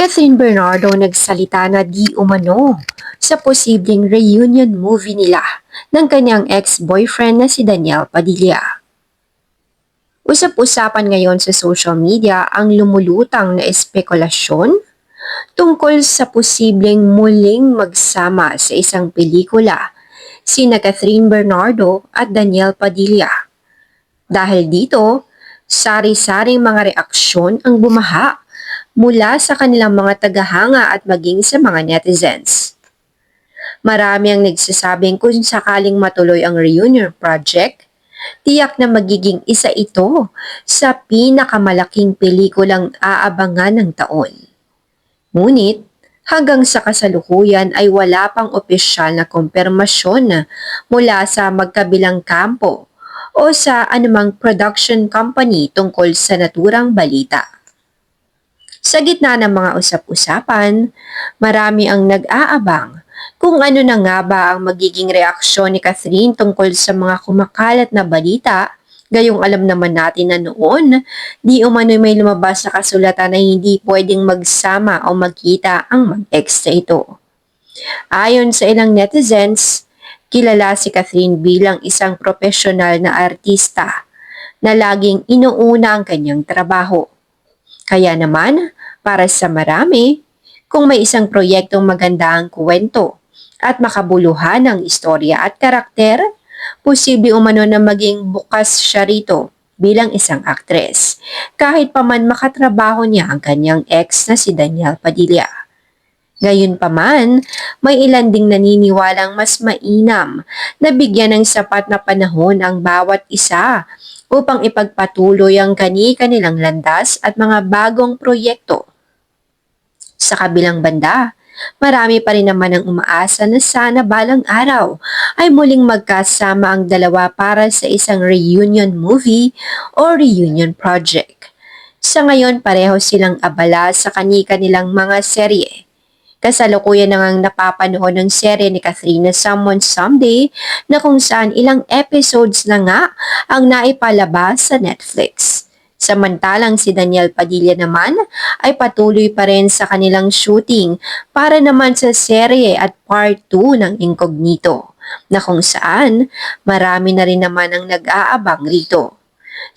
Catherine Bernardo nagsalita na di umano sa posibleng reunion movie nila ng kanyang ex-boyfriend na si Daniel Padilla. Usap-usapan ngayon sa social media ang lumulutang na espekulasyon tungkol sa posibleng muling magsama sa isang pelikula sina Catherine Bernardo at Daniel Padilla. Dahil dito, sari-saring mga reaksyon ang bumaha mula sa kanilang mga tagahanga at maging sa mga netizens. Marami ang nagsasabing kung sakaling matuloy ang reunion project, tiyak na magiging isa ito sa pinakamalaking pelikulang aabangan ng taon. Ngunit, hanggang sa kasalukuyan ay wala pang opisyal na kumpirmasyon mula sa magkabilang kampo o sa anumang production company tungkol sa naturang balita. Sa gitna ng mga usap-usapan, marami ang nag-aabang kung ano na nga ba ang magiging reaksyon ni Catherine tungkol sa mga kumakalat na balita, gayong alam naman natin na noon, di umano may lumabas na kasulatan na hindi pwedeng magsama o magkita ang mag-ex na ito. Ayon sa ilang netizens, kilala si Catherine bilang isang profesional na artista na laging inuuna ang kanyang trabaho. Kaya naman, para sa marami, kung may isang proyektong maganda ang kwento at makabuluhan ang istorya at karakter, posible umano na maging bukas siya rito bilang isang aktres, kahit pa man makatrabaho niya ang kanyang ex na si Daniel Padilla. Gayunpaman, may ilan ding naniniwalang mas mainam na bigyan ng sapat na panahon ang bawat isa upang ipagpatuloy ang kani-kanilang landas at mga bagong proyekto. Sa kabilang banda, marami pa rin naman ang umaasa na sana balang araw ay muling magkasama ang dalawa para sa isang reunion movie o reunion project. Sa ngayon, pareho silang abala sa kani-kanilang mga serye. Kasalukuyan na ngang napapanood ng serye ni Catherine na Someone Someday na kung saan ilang episodes na nga ang naipalabas sa Netflix. Samantalang si Daniel Padilla naman ay patuloy pa rin sa kanilang shooting para naman sa serye at part 2 ng Incognito na kung saan marami na rin naman ang nag-aabang rito.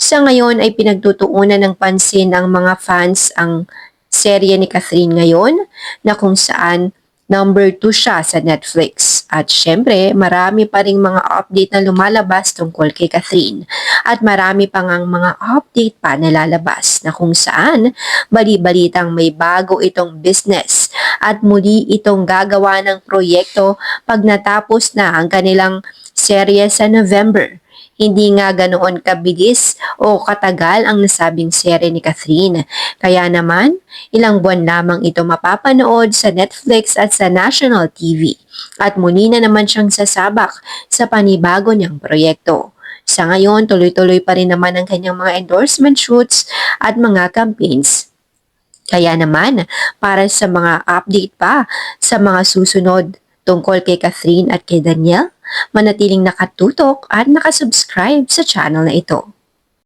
Sa ngayon ay pinagtutuunan ng pansin ng mga fans ang serye ni Catherine ngayon na kung saan number 2 siya sa Netflix. At syempre, marami pa ring mga update na lumalabas tungkol kay Catherine. At marami pang ang mga update pa na lalabas na kung saan bali-balitang may bago itong business at muli itong gagawa ng proyekto pag natapos na ang kanilang serye sa November. Hindi nga ganoon kabilis o katagal ang nasabing serye ni Catherine. Kaya naman, ilang buwan lamang ito mapapanood sa Netflix at sa national TV. At muli na naman siyang sasabak sa panibago niyang proyekto. Sa ngayon, tuloy-tuloy pa rin naman ang kanyang mga endorsement shoots at mga campaigns. Kaya naman, para sa mga update pa sa mga susunod tungkol kay Catherine at kay Daniel, manatiling nakatutok at nakasubscribe sa channel na ito.